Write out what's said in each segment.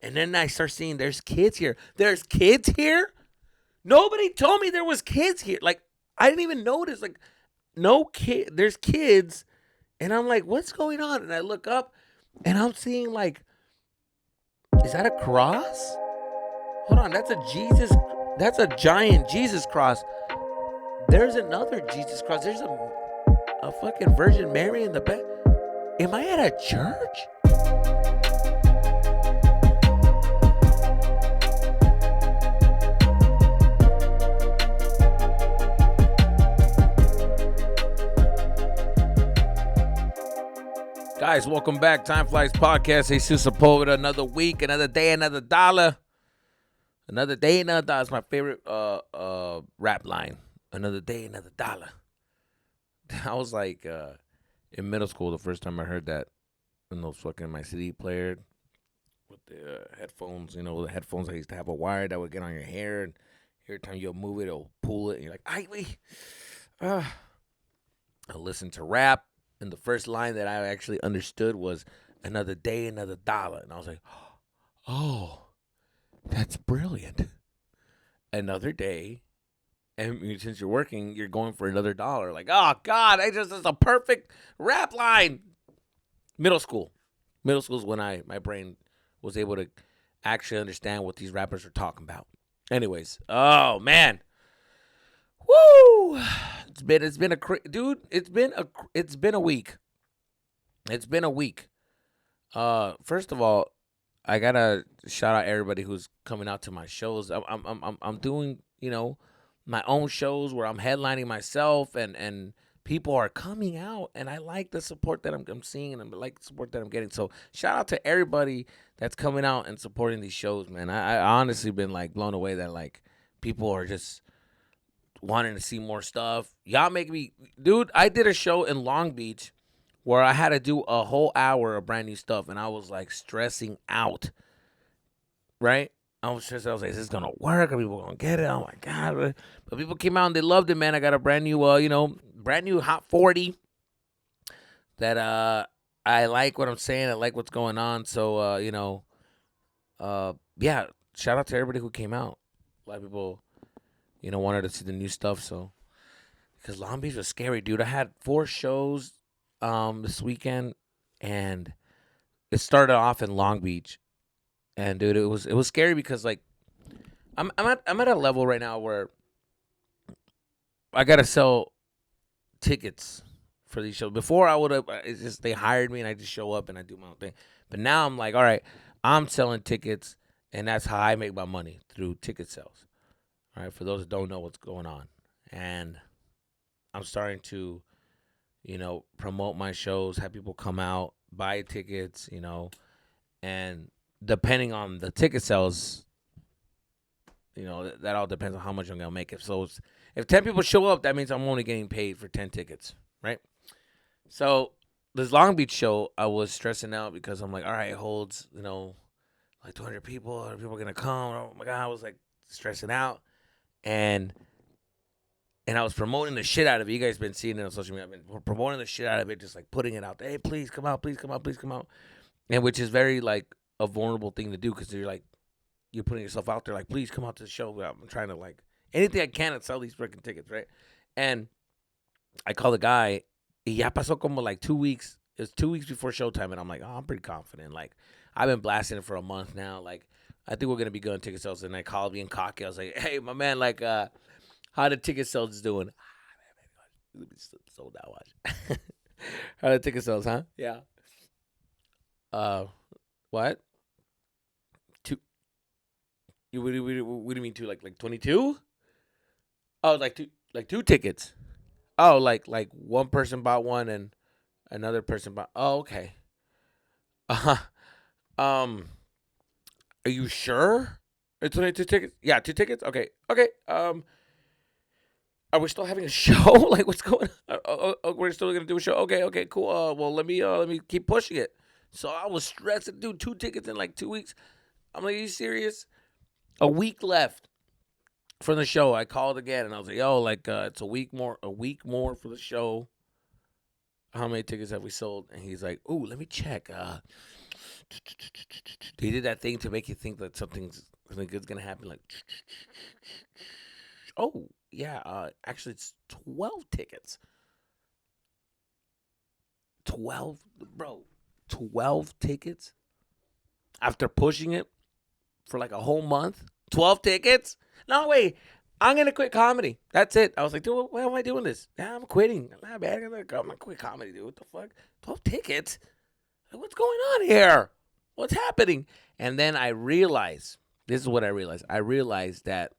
And then I start seeing there's kids here. There's kids here? Nobody told me there was kids here. Like, I didn't even notice. Like, no kid. There's kids. And I'm like, what's going on? And I look up and I'm seeing, like, is that a cross? Hold on. That's a Jesus. That's a giant Jesus cross. There's another Jesus cross. There's a fucking Virgin Mary in the back. Am I at a church? Guys, welcome back. Time Flies Podcast. Jesus Sepulveda. Another week, another day, another dollar. Another day, another dollar. It's my favorite rap line. Another day, another dollar. I was like in middle school the first time I heard that in those fucking my CD player with the headphones. You know, the headphones I used to have a wire that would get on your hair, and every time you'll move it, it'll pull it, and you're like, "Ay, wait." I listened to rap. And the first line that I actually understood was another day, another dollar. And I was like, oh, that's brilliant. Another day. And since you're working, you're going for another dollar. Like, oh, God, that's a perfect rap line. Middle school. Middle school is when my brain was able to actually understand what these rappers are talking about. Anyways, oh, man. Woo! It's been a week. It's been a week. First of all, I gotta shout out everybody who's coming out to my shows. I'm doing, my own shows where I'm headlining myself, and people are coming out, and I like the support that I'm seeing, and I like the support that I'm getting. So shout out to everybody that's coming out and supporting these shows, man. I honestly been like blown away that like people are just wanting to see more stuff. Y'all make me, dude. I did a show in Long Beach where I had to do a whole hour of brand new stuff, and I was like stressing out. Right? I was stressed. I was like, "Is this gonna work? Are people gonna get it? Oh my god!" But people came out and they loved it, man. I got a brand new, brand new Hot 40 that I like what I'm saying. I like what's going on. So yeah. Shout out to everybody who came out. A lot of people wanted to see the new stuff. So, because Long Beach was scary, dude. I had 4 shows this weekend, and it started off in Long Beach. And dude, it was scary because like I'm at a level right now where I gotta sell tickets for these shows. Before I would have, it's just they hired me and I just show up and I do my own thing. But now I'm like, all right, I'm selling tickets, and that's how I make my money, through ticket sales. All right, for those that don't know what's going on. And I'm starting to, promote my shows, have people come out, buy tickets, and depending on the ticket sales, that all depends on how much I'm going to make it. So if 10 people show up, that means I'm only getting paid for 10 tickets, right? So this Long Beach show, I was stressing out because I'm like, all right, it holds, like 200 people. Are people going to come? Oh my God, I was like stressing out. And I was promoting the shit out of it. You guys been seeing it on social media. I've been promoting the shit out of it, just like putting it out there. Hey, please come out, please come out, please come out. And which is very like a vulnerable thing to do, because you're putting yourself out there like, please come out to the show. I'm trying to like anything I can to sell these freaking tickets, right? And I call the guy. Ya pasó como like 2 weeks. It was 2 weeks before showtime, and I'm like, oh, I'm pretty confident. Like, I've been blasting it for a month now. Like, I think we're gonna be good on ticket sales. And I called being cocky. I was like, hey, my man, like, how the ticket sales doing? Sold out. Watch. How the ticket sales, huh? Yeah. What? Two? What do you mean two? Like 22? Oh, like two tickets. Oh, like one person bought one and another person bought. Oh, okay. Uh huh. Are you sure? It's only 2 tickets. Yeah, 2 tickets. Okay. Okay. Are we still having a show? Like, what's going on? We're still gonna do a show. Okay. Okay. Cool. Well, let me keep pushing it. So I was stressing, dude. 2 tickets in like 2 weeks. I'm like, are you serious? A week left for the show. I called again and I was like, yo, like, it's a week more for the show. How many tickets have we sold? And he's like, ooh, let me check. They did that thing to make you think that something good's gonna happen. Like, oh yeah, actually it's 12 tickets. 12, bro. 12 tickets after pushing it for like a whole month. 12 tickets. No wait. I'm gonna quit comedy. That's it. I was like, dude, why am I doing this? Yeah, I'm quitting. Nah, man, I'm gonna quit comedy, dude. What the fuck? 12 tickets? What's going on here? What's happening? And then I realized, this is what I realized. I realized that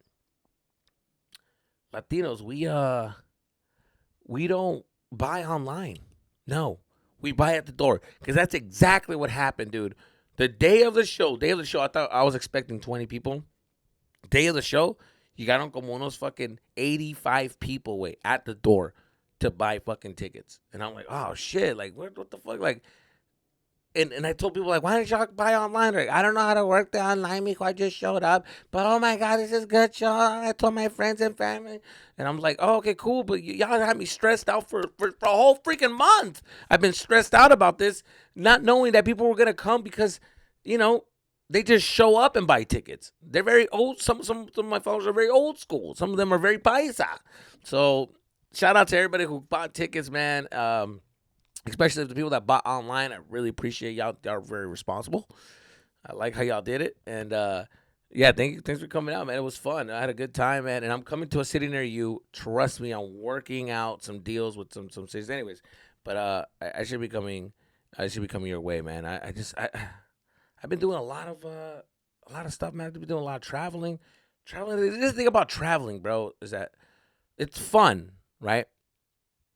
Latinos, we don't buy online. No, we buy at the door because that's exactly what happened, dude. The day of the show, I thought I was expecting 20 people. Day of the show, you got on como unos fucking 85 people wait at the door to buy fucking tickets. And I'm like, oh shit, like what the fuck? Like, and I told people, like, why didn't y'all buy online? Like, I don't know how to work the online, mijo. I just showed up. But oh my God, this is good show. I told my friends and family. And I'm like, oh, okay, cool. But y'all had me stressed out for a whole freaking month. I've been stressed out about this, not knowing that people were gonna come because, you know, they just show up and buy tickets. They're very old. Some of my followers are very old school. Some of them are very paisa. So shout out to everybody who bought tickets, man. Especially the people that bought online. I really appreciate y'all. Y'all are very responsible. I like how y'all did it. And yeah, thanks for coming out, man. It was fun. I had a good time, man. And I'm coming to a city near you. Trust me, I'm working out some deals with some cities. Anyways, but I should be coming. I should be coming your way, man. I've been doing a lot of stuff, man. I've been doing a lot of traveling. This thing about traveling, bro, is that it's fun, right?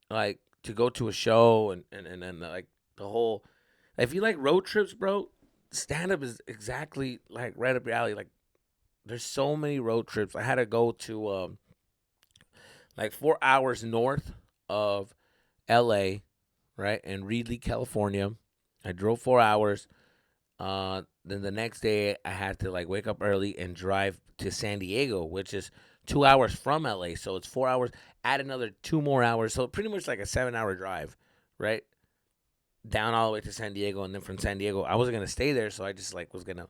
Like to go to a show and like the whole. If you like road trips, bro, stand up is exactly like right up your alley. Like there's so many road trips. I had to go to like 4 hours north of L.A. right in Reedley, California. I drove 4 hours. Then the next day I had to like wake up early and drive to San Diego, which is 2 hours from LA. So it's 4 hours. Add another 2 more hours. So pretty much like a 7 hour drive, right? Down all the way to San Diego, and then from San Diego, I wasn't gonna stay there, so I just like was gonna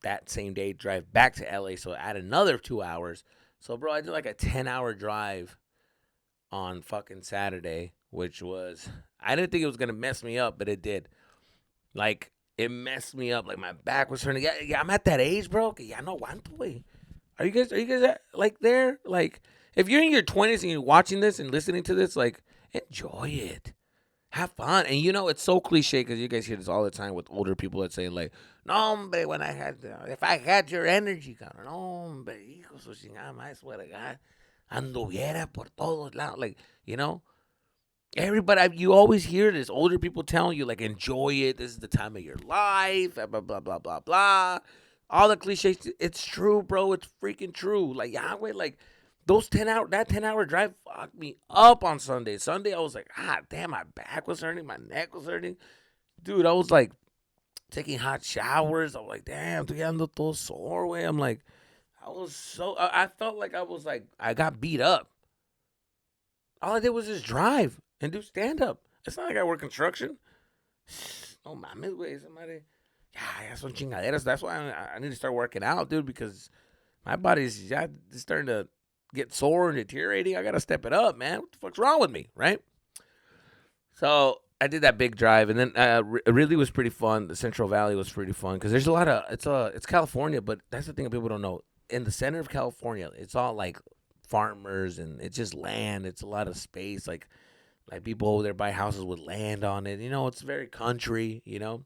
that same day drive back to LA. So add another 2 hours. So bro, I did like a 10 hour drive on fucking Saturday, which was I didn't think it was gonna mess me up, but it did. Like it messed me up. Like my back was hurting. Yeah, I'm at that age, bro. Que ya no aguanto, güey. Are you guys like there? Like if you're in your 20s and you're watching this and listening to this, like enjoy it. Have fun. And you know, it's so cliche because you guys hear this all the time with older people that say like, no, hombre, if I had your energy, cabrón, no, hombre, hijo su chingada, I swear to God, anduviera por todos lados. Like, you know, everybody, you always hear this. Older people telling you, like, enjoy it. This is the time of your life. Blah, blah, blah, blah, blah, blah. All the cliches. It's true, bro. It's freaking true. Like, Yahweh, like, that 10 hour drive fucked me up on Sunday. Sunday, I was like, damn, my back was hurting. My neck was hurting. Dude, I was like taking hot showers. I was like, damn, estoy ando todo sore, way. I'm like, I felt like I got beat up. All I did was just drive and do stand up. It's not like I work construction. No mames, güey. Somebody. Yeah, son chingaderas. That's why I need to start working out, dude, because my body's starting to get sore and deteriorating. I got to step it up, man. What the fuck's wrong with me, right? So I did that big drive, and then it really was pretty fun. The Central Valley was pretty fun because there's a lot of it's California, but that's the thing that people don't know. In the center of California, it's all like farmers and it's just land. It's a lot of space, like people over there buy houses with land on it. You know, it's very country. You know,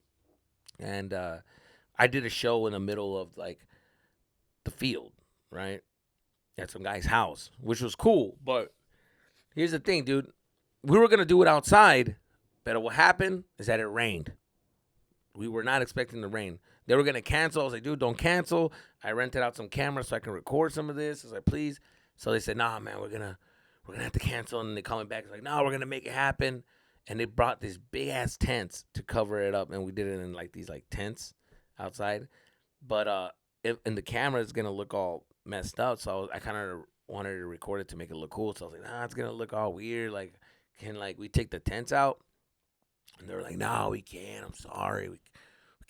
and I did a show in the middle of like the field, right, at some guy's house, which was cool. But here's the thing, dude. We were gonna do it outside, but what happened is that it rained. We were not expecting the rain. They were gonna cancel. I was like, dude, don't cancel. I rented out some cameras so I can record some of this. I was like, please. So they said, nah, man, we're gonna have to cancel. And they call me back. It's like, no, we're gonna make it happen. And they brought these big ass tents to cover it up, and we did it in like these like tents outside. But and the camera is gonna look all messed up. So I kind of wanted to record it to make it look cool. So I was like, nah, it's gonna look all weird. Like, can we take the tents out? And they were like, no, we can't. I'm sorry, we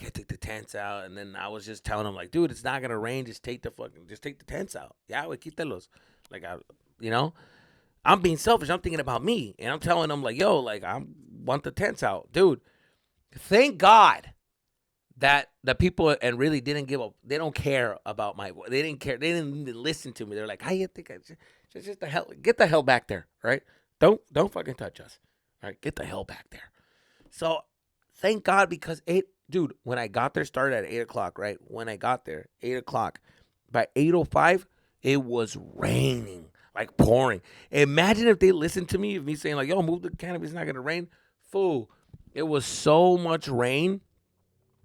can't take the tents out. And then I was just telling him, like, dude, it's not going to rain. Just take the tents out. Yeah, we quítalos. Like, you know, I'm being selfish. I'm thinking about me. And I'm telling him, like, yo, like, I want the tents out. Dude, thank God that the people and really didn't give up. They don't care about my voice. They didn't care. They didn't even listen to me. They're like, I think just the hell, get the hell back there, right? Don't fucking touch us, all right? Get the hell back there. So thank God, because dude, when I got there, started at 8:00, right? When I got there, 8:00, by 8:05, it was raining, like pouring. Imagine if they listened to me, me saying like, yo, move the canopy, it's not gonna rain. Fool, it was so much rain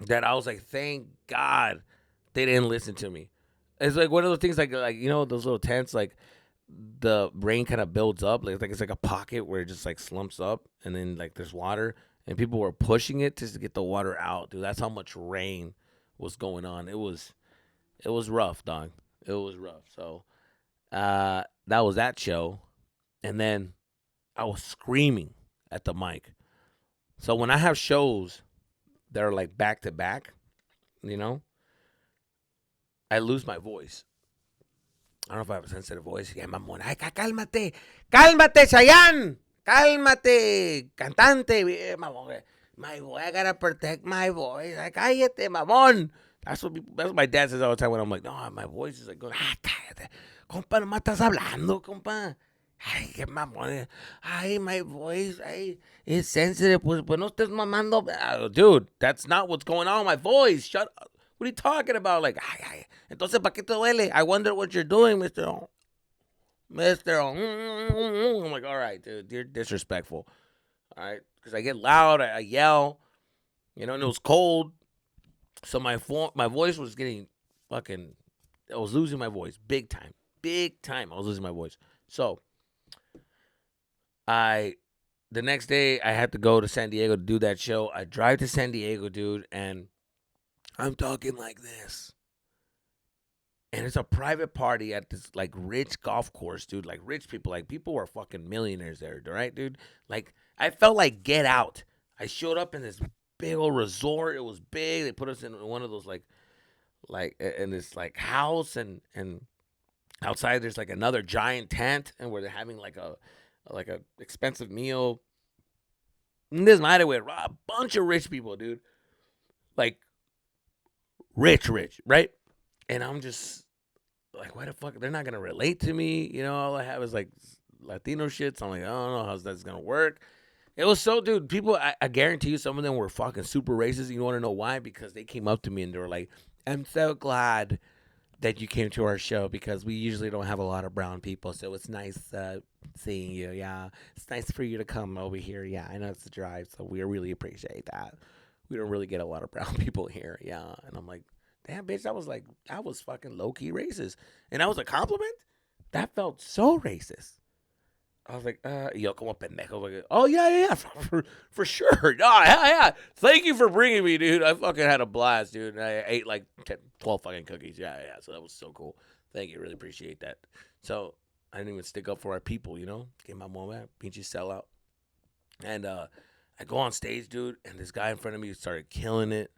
that I was like, thank God they didn't listen to me. It's like one of those things, like you know, those little tents, like the rain kind of builds up, like it's like a pocket where it just like slumps up, and then like there's water, and people were pushing it just to get the water out, dude. That's how much rain was going on. It was rough, dog. It was rough. So that was that show, and then I was screaming at the mic. So when I have shows that are like back to back, you know, I lose my voice. I don't know if I have a sensitive voice. Yeah, mamón. Ay, cálmate. Cálmate, Chayanne. Cálmate, cantante. Mamón. My voice, I gotta protect my voice. Ay, cállate, mamón. That's what my dad says all the time when I'm like, no, my voice is like, cállate. Compa, nomás estás hablando, compa. Ay, qué mamón. Ay, my voice, ay, it's sensitive. Pues no estés mamando. Dude, that's not what's going on with my voice. Shut up. What are you talking about? Like, ay. Entonces, ¿para qué te duele? I wonder what you're doing, Mr. Mr. I'm like, all right, dude, you're disrespectful. All right? Because I get loud, I yell, you know, and it was cold. So my voice was getting fucking, I was losing my voice big time. Big time. I was losing my voice. So the next day, I had to go to San Diego to do that show. I drive to San Diego, dude, and I'm talking like this. And it's a private party at this like rich golf course, dude. Like rich people, like people were fucking millionaires there, right, dude? Like I felt like Get Out. I showed up in this big old resort. It was big. They put us in one of those like in this like house, and outside there's like another giant tent, and where they're having like a expensive meal. And this night I went a bunch of rich people, dude. Like rich, right? And I'm just like, why the fuck? They're not gonna relate to me, you know. All I have is like Latino shit. So I'm like, I don't know how that's gonna work. It was so, dude. People, I guarantee you, some of them were fucking super racist. You want to know why? Because they came up to me and they were like, "I'm so glad that you came to our show because we usually don't have a lot of brown people, so it's nice seeing you. Yeah, it's nice for you to come over here. Yeah, I know it's a drive, so we really appreciate that. We don't really get a lot of brown people here. Yeah." And I'm like, damn, bitch, that was fucking low-key racist. And that was a compliment? That felt so racist. I was like, yo, como pendejo. Like, oh, yeah, for sure. Oh, yeah. Thank you for bringing me, dude. I fucking had a blast, dude. And I ate like 10, 12 fucking cookies. Yeah. So that was so cool. Thank you. Really appreciate that. So I didn't even stick up for our people, you know? Get my mom out. Pinche sellout. And I go on stage, dude, and this guy in front of me started killing it.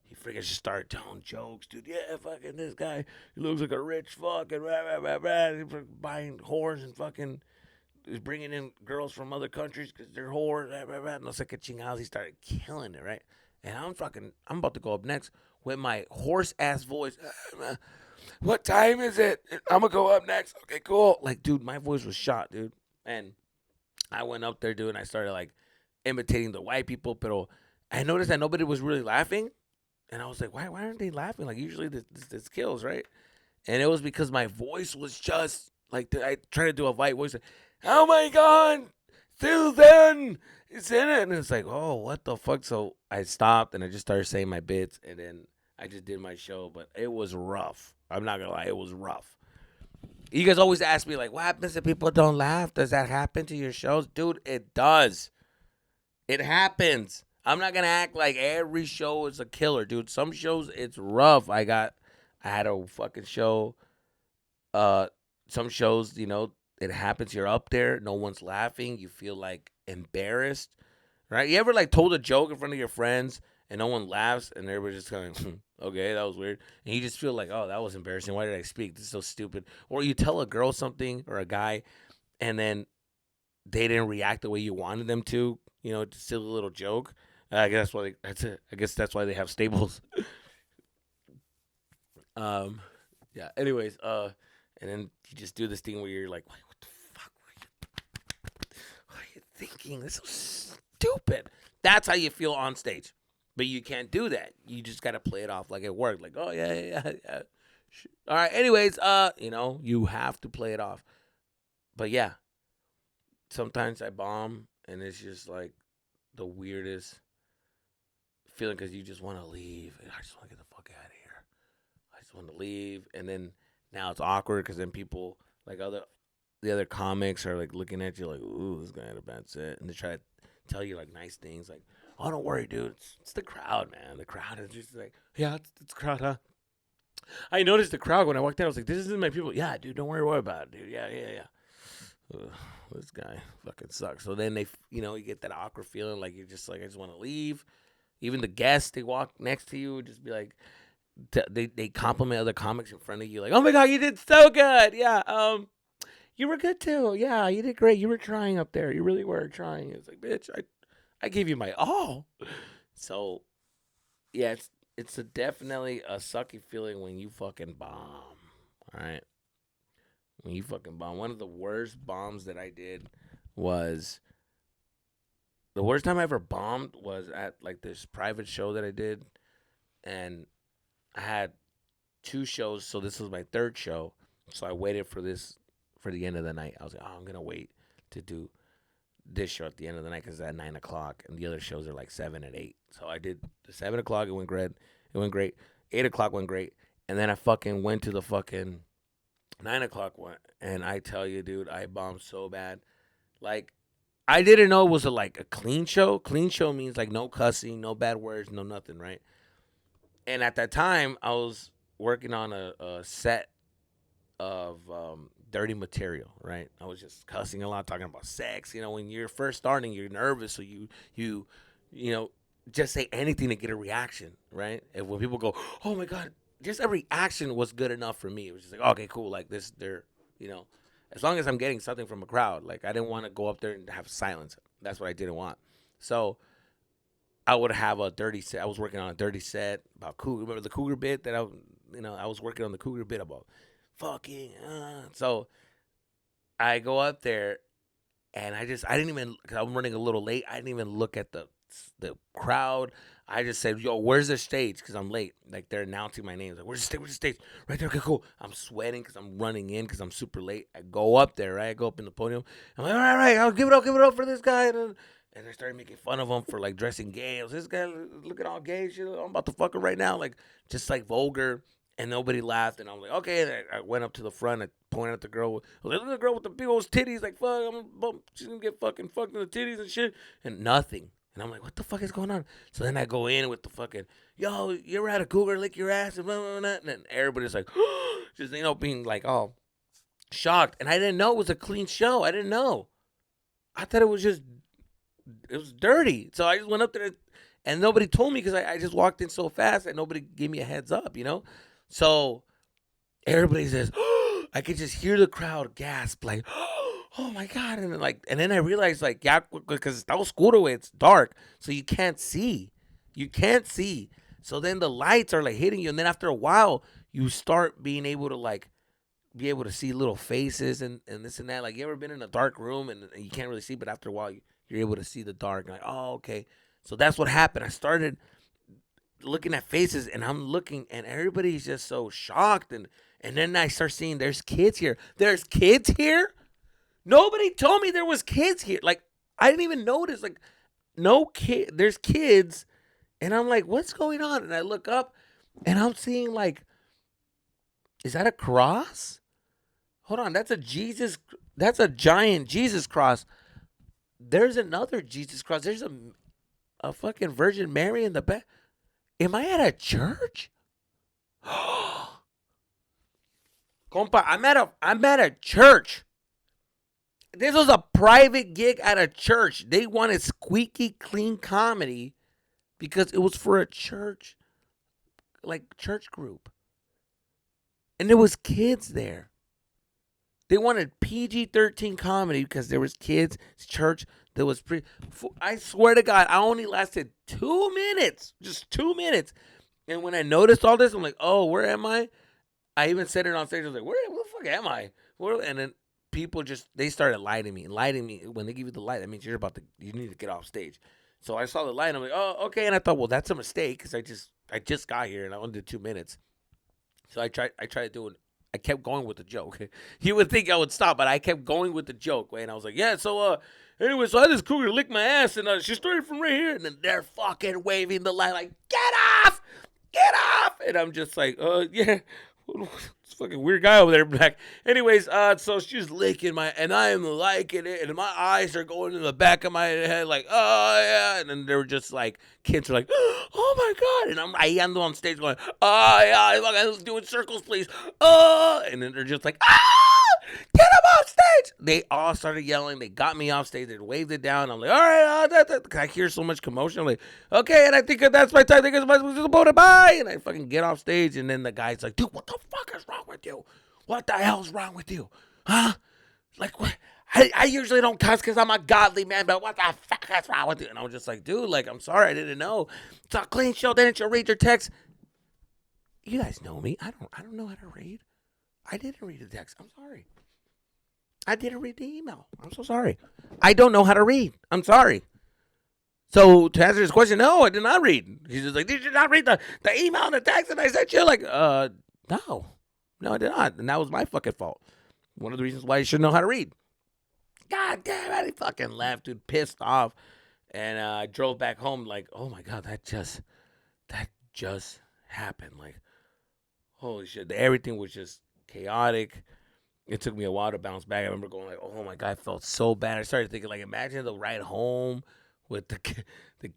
He freaking just started telling jokes, dude. Yeah, fucking this guy, he looks like a rich fucking He's buying whores and fucking is bringing in girls from other countries because they're whores. No sé qué chingados. He started killing it, right? And I'm about to go up next with my horse ass voice. What time is it? I'm gonna go up next. Okay, cool. Like, dude, my voice was shot, dude. And I went up there, dude, and I started like imitating the white people, but I noticed that nobody was really laughing. And I was like, why aren't they laughing? Like, usually this kills, right? And it was because my voice was just like, I tried to do a white voice. Like, oh my God, Susan is in it. And it's like, oh, what the fuck? So I stopped and I just started saying my bits. And then I just did my show. But it was rough. I'm not going to lie. It was rough. You guys always ask me, like, what happens if people don't laugh? Does that happen to your shows? Dude, it does. It happens. I'm not gonna act like every show is a killer, dude. Some shows it's rough. I had a fucking show. Some shows, you know, it happens. You're up there, no one's laughing. You feel like embarrassed, right? You ever like told a joke in front of your friends and no one laughs, and everybody's just kind of okay, that was weird, and you just feel like, oh, that was embarrassing. Why did I speak? This is so stupid. Or you tell a girl something or a guy, and then they didn't react the way you wanted them to. It's still a little joke. I guess that's why that's it. I guess that's why they have stables. um, yeah. Anyways, and then you just do this thing where you're like, what the fuck were you thinking? This is stupid. That's how you feel on stage. But you can't do that. You just gotta play it off like it worked. Like, oh yeah. All right. Anyways, you have to play it off. But yeah, sometimes I bomb, and it's just like the weirdest feeling because you just want to leave. And I just want to get the fuck out of here. I just want to leave, and then now it's awkward because then people like the other comics are like looking at you like, ooh, this guy had a bad set, and they try to tell you like nice things like, oh, don't worry, dude. It's the crowd, man. The crowd is just like, yeah, it's the crowd, huh? I noticed the crowd when I walked in. I was like, this isn't my people. Yeah, dude, don't worry about it, dude. Yeah. Ugh, this guy fucking sucks. So then you get that awkward feeling like you're just like, I just want to leave. Even the guests, they walk next to you, just be like, they compliment other comics in front of you, like, oh my god, you did so good. Yeah, you were good too. Yeah, you did great. You were trying up there. You really were trying. It's like, bitch, I gave you my all. So yeah, it's definitely a sucky feeling when you fucking bomb. All right. When you fucking bomb. One of the worst bombs that I did was the worst time I ever bombed was at like this private show that I did, and I had 2 shows, so this was my 3rd show. So I waited for the end of the night. I was like, oh, I'm gonna wait to do this show at the end of the night because it's at 9 o'clock, and the other shows are like 7 and 8. So I did the 7 o'clock. It went great. 8 o'clock went great, and then I fucking went to the fucking 9 o'clock one, and I tell you, dude, I bombed so bad. Like, I didn't know it was like a clean show. Clean show means like no cussing, no bad words, no nothing, right? And at that time, I was working on a set of dirty material, right? I was just cussing a lot, talking about sex. When you're first starting, you're nervous, so you just say anything to get a reaction, right? And when people go, oh my god, just a reaction was good enough for me. It was just like, okay, cool, like this, as long as I'm getting something from a crowd. Like, I didn't want to go up there and have silence. That's what I didn't want. So I would have a dirty set. I was working on a dirty set about cougar. Remember the cougar bit that I was working on the cougar bit about fucking. So I go up there, and I didn't even, because I'm running a little late. I didn't even look at the crowd. I just said, yo, where's the stage? Because I'm late. Like, they're announcing my name. Like, where's the stage? Right there. Okay, cool. I'm sweating because I'm running in because I'm super late. I go up there, right? I go up in the podium. I'm like, all right. I'll give it up for this guy. And they started making fun of him for, like, dressing gay. I was, this guy looking all gay shit. I'm about to fuck her right now. Like, just, like, vulgar. And nobody laughed. And I'm like, okay. And I went up to the front. I pointed at the girl. I was like, look at the girl with the big old titties. Like, fuck, she's going to get fucking fucked in the titties and shit. And nothing. And I'm like, what the fuck is going on? So then I go in with the fucking, yo, you ever had a cougar lick your ass? And, blah, blah, blah. And then everybody's like, just, being like all shocked. And I didn't know it was a clean show. I didn't know. I thought it was dirty. So I just went up there, and nobody told me because I just walked in so fast and nobody gave me a heads up, So everybody says, I could just hear the crowd gasp, like, oh my god. And then I realized, like, yeah, because that was oscuro, it's dark, so you can't see. So then the lights are like hitting you, and then after a while you start being able to, like, be able to see little faces and this and that. Like, you ever been in a dark room and you can't really see, but after a while you're able to see the dark. Like, oh, okay. So that's what happened. I started looking at faces, and I'm looking, and everybody's just so shocked, and then I start seeing there's kids here. Nobody told me there was kids here. Like, I didn't even notice. Like, no kid. There's kids, and I'm like, what's going on? And I look up, and I'm seeing, like, is that a cross? Hold on, that's a Jesus. That's a giant Jesus cross. There's another Jesus cross. There's a fucking Virgin Mary in the back. Am I at a church? Compa, I'm at a church. This was a private gig at a church. They wanted squeaky clean comedy because it was for a church, like church group. And there was kids there. They wanted PG-13 comedy because there was kids, church. There was I swear to God, I only lasted 2 minutes, just 2 minutes. And when I noticed all this, I'm like, oh, where am I? I even said it on stage. I was like, where the fuck am I? And then people they started lighting me. When they give you the light, that means you need to get off stage. So I saw the light, and I'm like, oh, okay. And I thought, well, that's a mistake because I just got here and I only did 2 minutes. So I tried doing. I kept going with the joke. You would think I would stop, but I kept going with the joke. And I was like, yeah. So anyway, so I had this cougar lick my ass, and she started from right here, and then they're fucking waving the light like, get off, get off, and I'm just like, yeah. It's a fucking weird guy over there back. Anyways, so she's licking and I am liking it, and my eyes are going in the back of my head, like, oh yeah, and then they were just like, kids are like, oh my god, and I ando on stage going, oh yeah, I'm doing circles, please, and then they're just like, get him off stage. They all started yelling. They got me off stage. They waved it down. I'm like, all right, I hear so much commotion. I'm like, okay, and I think that's my time. I think it's my supposed to bye. And I fucking get off stage, and then the guy's like, dude, what the fuck is wrong with you? What the hell's wrong with you? Huh? Like, what? I usually don't cuss because I'm a godly man, but what the fuck is wrong with you? And I was just like, dude, like, I'm sorry, I didn't know. It's a clean show. Didn't you read your text? You guys know me. I don't know how to read. I didn't read the text. I'm sorry. I didn't read the email. I'm so sorry. I don't know how to read. I'm sorry. So to answer his question, no, I did not read. He's just like, did you not read the email and the text that I sent you? Like, no. No, I did not. And that was my fucking fault. One of the reasons why you should know how to read. God damn it. He fucking left, dude, pissed off. And I drove back home like, oh my God, that just happened. Like, holy shit. Everything was just chaotic. It took me a while to bounce back. I remember going like, oh my God, I felt so bad. I started thinking like, imagine the ride home with the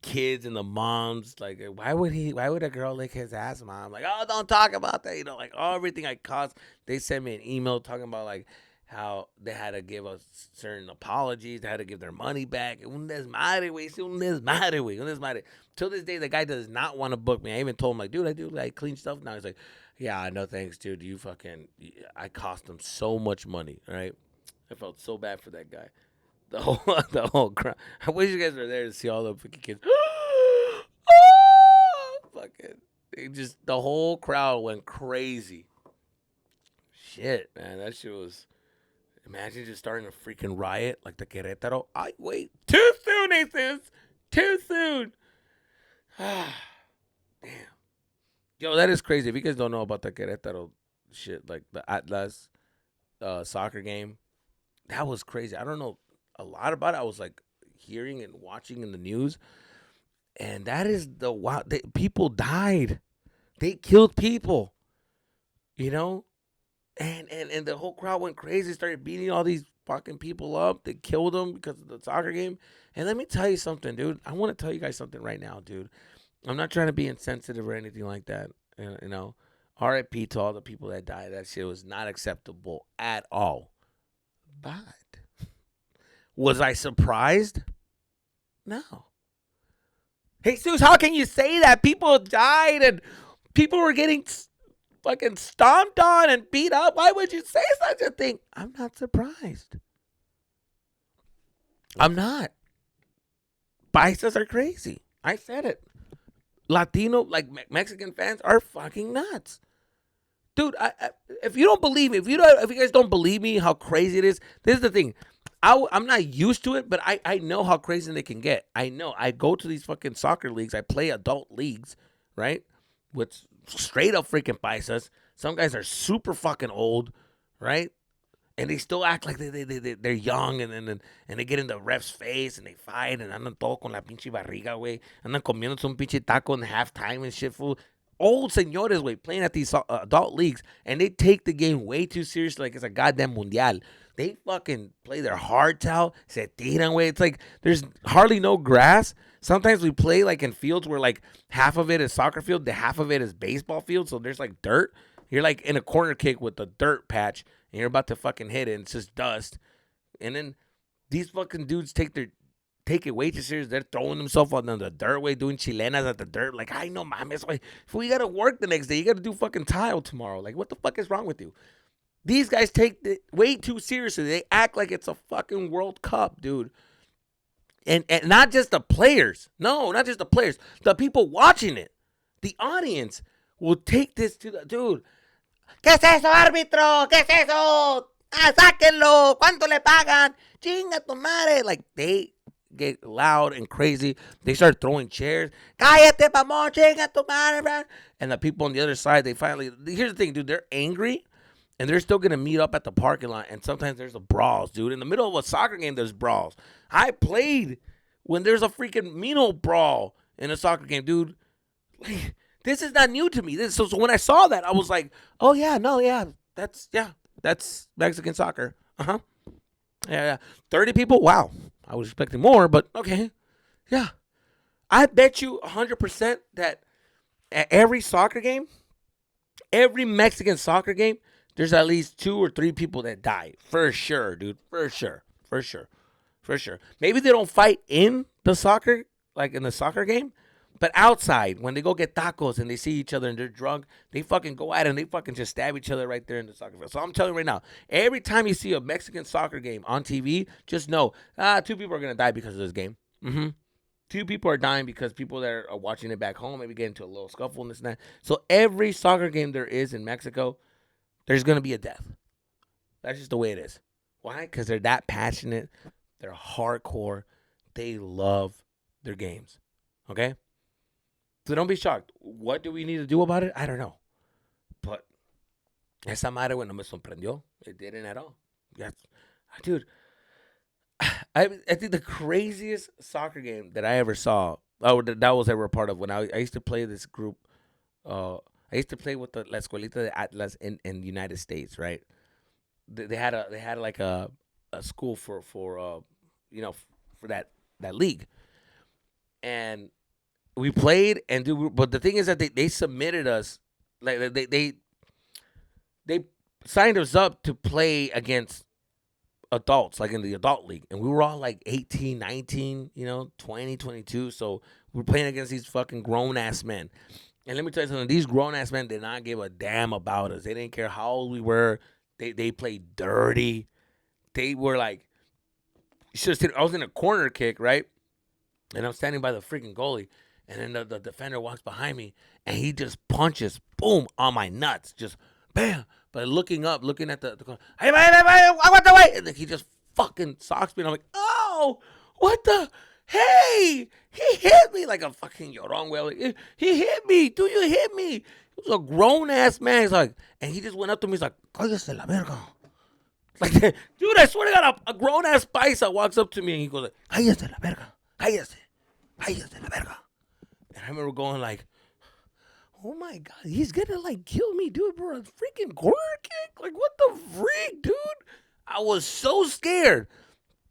kids and the moms. Like, why would a girl lick his ass, mom? Like, oh, don't talk about that. You know, like everything I caused. They sent me an email talking about like how they had to give us certain apologies. They had to give their money back. Un desmadre, güey. Un desmadre. Till this day, the guy does not want to book me. I even told him like, dude, I do like clean stuff now. He's like, yeah, no thanks, dude. I cost him so much money, right? I felt so bad for that guy. The whole crowd. I wish you guys were there to see all the fucking kids. The whole crowd went crazy. Shit, man, that shit was. Imagine just starting a freaking riot like the Querétaro. Wait, too soon, Aces. Too soon. Damn. Yo, that is crazy. If you guys don't know about the Querétaro shit, like the Atlas soccer game, that was crazy. I don't know a lot about it. I was like hearing and watching in the news, and that is people died. They killed people, you know, and the whole crowd went crazy. Started beating all these fucking people up. They killed them because of the soccer game. And let me tell you something, dude. I want to tell you guys something right now, dude. I'm not trying to be insensitive or anything like that. You know, RIP to all the people that died. That shit was not acceptable at all. But was I surprised? No. Hey, Jesus, how can you say that? People died and people were getting fucking stomped on and beat up. Why would you say such a thing? I'm not surprised. I'm not. Paisas are crazy. I said it. Latino, like Mexican fans, are fucking nuts, dude. If you guys don't believe me, how crazy it is. This is the thing. I'm not used to it, but I know how crazy they can get. I know. I go to these fucking soccer leagues. I play adult leagues, right? With straight up freaking paisas. Some guys are super fucking old, right? And they still act like they're young, and they get in the ref's face and they fight and andan todo con la pinche barriga, güey. Andan comiéndose un pinche taco in halftime and shit, fool. Old señores, güey, playing at these adult leagues, and they take the game way too seriously, like it's a goddamn mundial. They fucking play their hearts out, se tiran, güey. It's like there's hardly no grass. Sometimes we play like in fields where like half of it is soccer field, the half of it is baseball field, so there's like dirt. You're like in a corner kick with a dirt patch, and you're about to fucking hit it, and it's just dust. And then these fucking dudes take take it way too serious. They're throwing themselves on the dirt way, doing chilenas at the dirt. Like, I know, mames. Like, if we got to work the next day, you got to do fucking tile tomorrow. Like, what the fuck is wrong with you? These guys take it way too seriously. They act like it's a fucking World Cup, dude. And not just the players. No, not just the players. The people watching it. The audience will take this to the... Dude, ¿qué es eso, árbitro? ¿Qué es eso? Ah, sáquenlo. ¿Cuánto le pagan? Chinga tu madre. Like, they get loud and crazy. They start throwing chairs. Cállate, mamón. Chinga tu madre, man. And the people on the other side, they finally... Here's the thing, dude. They're angry. And they're still going to meet up at the parking lot. And sometimes there's a brawls, dude. In the middle of a soccer game, there's brawls. I played when there's a freaking Mino brawl in a soccer game, dude. Like, this is not new to me. So when I saw that, I was like, oh, yeah, no, yeah. That's Mexican soccer. Uh-huh. Yeah. 30 people? Wow. I was expecting more, but okay. Yeah. I bet you 100% that at every soccer game, every Mexican soccer game, there's at least 2 or 3 people that die. For sure, dude. For sure. Maybe they don't fight in the soccer, like in the soccer game, but outside, when they go get tacos and they see each other and they're drunk, they fucking go at it and they fucking just stab each other right there in the soccer field. So I'm telling you right now, every time you see a Mexican soccer game on TV, just know, 2 people are going to die because of this game. 2 people are dying because people that are watching it back home maybe get into a little scuffle and this and that. So every soccer game there is in Mexico, there's going to be a death. That's just the way it is. Why? Because they're that passionate. They're hardcore. They love their games. Okay? So don't be shocked. What do we need to do about it? I don't know. But esa madre, bueno, me sorprendió. It didn't at all. Yes. Dude, I think the craziest soccer game that I ever saw, that I was ever a part of, when I used to play this group, I used to play with the La Escuelita de Atlas in the United States, right? They had like a school for that league, and we played and but the thing is that they submitted us, like they signed us up to play against adults, like in the adult league, and we were all like 18, 19, 20, 22. So we're playing against these fucking grown ass men. And let me tell you something, these grown-ass men did not give a damn about us. They didn't care how old we were. They played dirty. They were like, I was in a corner kick, right? And I'm standing by the freaking goalie. And then the defender walks behind me, and he just punches, boom, on my nuts. Just, bam. But looking up, looking at the corner, hey, what the way? And then he just fucking socks me. And I'm like, oh, what the... Hey, he hit me like a fucking llorón, güey. Like, he hit me. Do you hit me? He was a grown-ass man. He's like, and he just went up to me. He's like, cállese la verga. Like, dude, I swear to God, a grown-ass paisa walks up to me and he goes like, cállese la verga. Cállese la verga. And I remember going like, oh my God, he's gonna like kill me, dude, for a freaking corner kick? Like, what the freak, dude? I was so scared.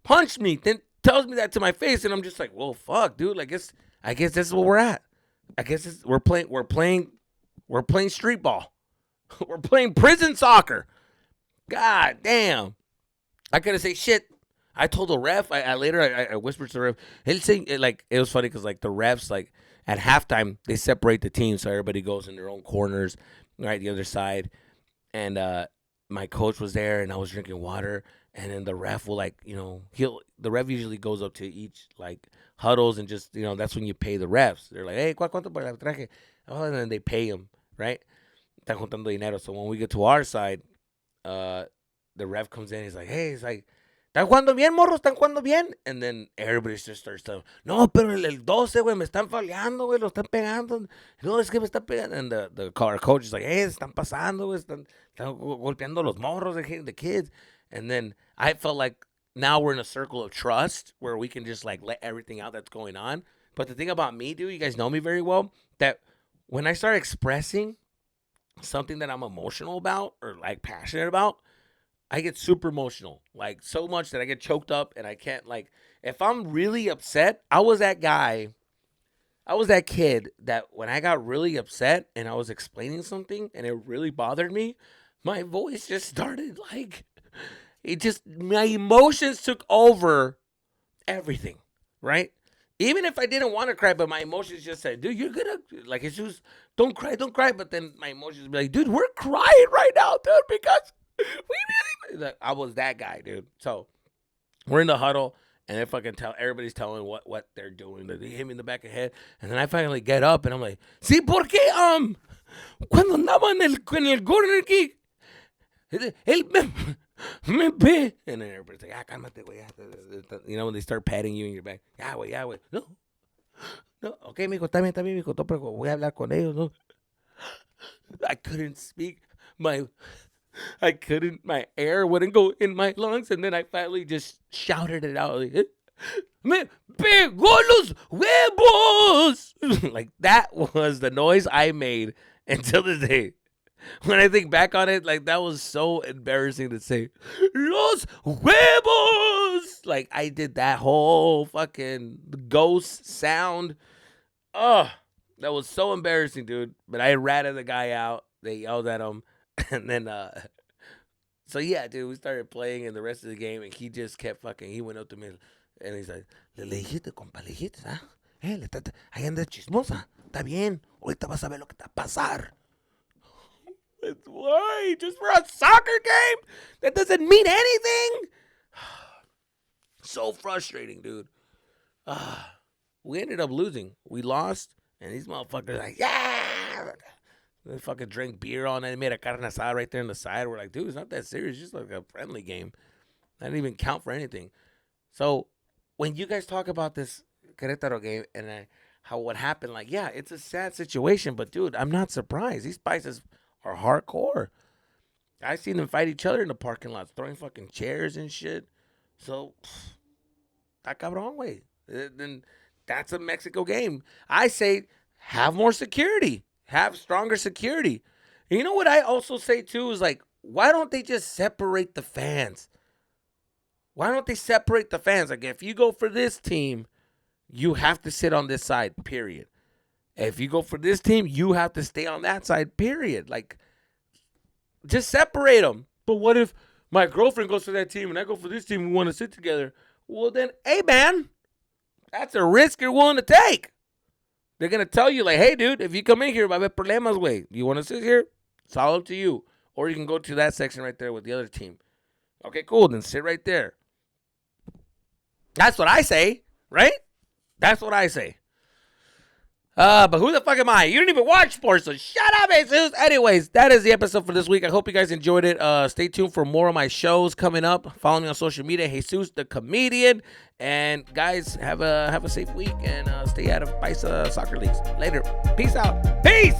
Punched me, then tells me that to my face, and I'm just like, well, fuck, dude. I guess this is where we're at. I guess we're playing street ball. We're playing prison soccer. God damn. I couldn't say shit. I told the ref. I whispered to the ref. He'll say, like, it was funny because like the refs, like at halftime they separate the teams so everybody goes in their own corners, right, the other side. And my coach was there, and I was drinking water. And then the ref will, like, the ref usually goes up to each, like, huddles and just, that's when you pay the refs. They're like, hey, ¿cuánto por el arbitraje? Oh, and then they pay him, right? Están juntando dinero. So when we get to our side, the ref comes in. He's like, hey, ¿están jugando bien, morros? ¿Están jugando bien? And then everybody just starts to, no, pero el 12, güey, me están faleando, güey, lo están pegando. No, es que me están pegando. And our coach is like, hey, están pasando, güey, están golpeando los morros, the kids. And then I felt like now we're in a circle of trust where we can just like let everything out that's going on. But the thing about me, dude, you guys know me very well, that when I start expressing something that I'm emotional about or like passionate about, I get super emotional, like so much that I get choked up and I can't, like, if I'm really upset, I was that kid that when I got really upset and I was explaining something and it really bothered me, my voice just started like, my emotions took over everything. right? Even if I didn't want to cry, but my emotions just said, dude, you're gonna, like, it's just, don't cry, don't cry. But then my emotions be like, dude, we're crying right now, dude, because we really, like, I was that guy, dude. So we're in the huddle, and if I can tell, everybody's telling what they're doing. They hit me in the back of the head, and then I finally get up, and I'm like, sí, porque, cuando andaba en el corner kick, él me ve. And then everybody's like, cálmate, güey. You know, when they start patting you in your back. Ya, güey. No. Okay, mijo, está bien, mijo. No, pero voy a hablar con ellos, no. I couldn't speak. My air wouldn't go in my lungs. And then I finally just shouted it out. Like, me pegó los huevos. Like, that was the noise I made until this day. When I think back on it, like, that was so embarrassing to say. Los huevos! Like, I did that whole fucking ghost sound. Oh, that was so embarrassing, dude. But I ratted the guy out. They yelled at him. And then, so yeah, dude, we started playing in the rest of the game, and he just kept fucking, he went up to me, and he's like, le dijiste, compa, le dijiste, ¿ah? Ahí anda chismosa. Está bien. Ahorita vas a ver lo que te va a pasar. Why? Just for a soccer game? That doesn't mean anything? So frustrating, dude. We ended up losing. We lost, and these motherfuckers like, yeah! They fucking drank beer on it. They made a carne asada right there on the side. We're like, dude, it's not that serious. It's just like a friendly game. That didn't even count for anything. So when you guys talk about this Querétaro game and how what happened, like, yeah, it's a sad situation, but, dude, I'm not surprised. These Spices are hardcore. I seen them fight each other in the parking lots, throwing fucking chairs and shit. So, that cabrón, way. Then that's a Mexico game. I say have more security. Have stronger security. And you know what I also say, too, is like, why don't they just separate the fans? Why don't they separate the fans? Like, if you go for this team, you have to sit on this side, period. If you go for this team, you have to stay on that side, period. Like, just separate them. But what if my girlfriend goes for that team and I go for this team and we want to sit together? Well, then, hey, man, that's a risk you're willing to take. They're going to tell you, like, hey, dude, if you come in here, va a haber problemas, güey. You want to sit here? It's all up to you. Or you can go to that section right there with the other team. Okay, cool. Then sit right there. That's what I say, right? That's what I say. But who the fuck am I? You didn't even watch sports, so shut up, Jesus. Anyways, that is the episode for this week. I hope you guys enjoyed it. Stay tuned for more of my shows coming up. Follow me on social media, Jesus the Comedian. And guys, have a safe week and stay out of Paisa soccer leagues. Later. Peace out. Peace.